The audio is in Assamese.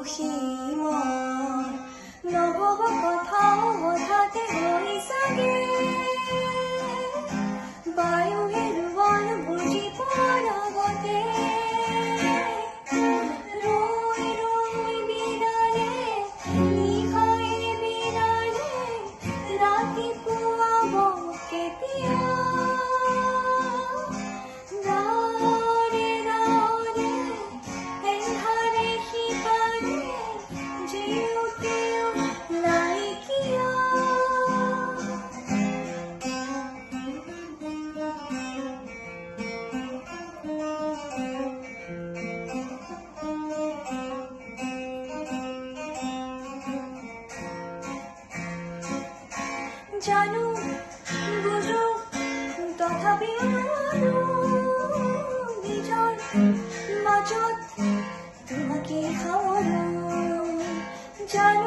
সুখী মন নবব কথাও হঠাতে হৈ চাগে বায়ু হেৰুৱান বুজি পোৱাৰ আগতে ৰৈ ৰৈ বিৰালে নিশাই বিৰালে ৰাতিপুৱাব কেতিয়া ৰাৰে ৰাৰে এন্ধাৰে সিপাৰে জিউতেও নাইকিয়া জানো বুজো তথাপিও নোৱাৰো নিজৰ মাজত তোমাকে সামৰো জানো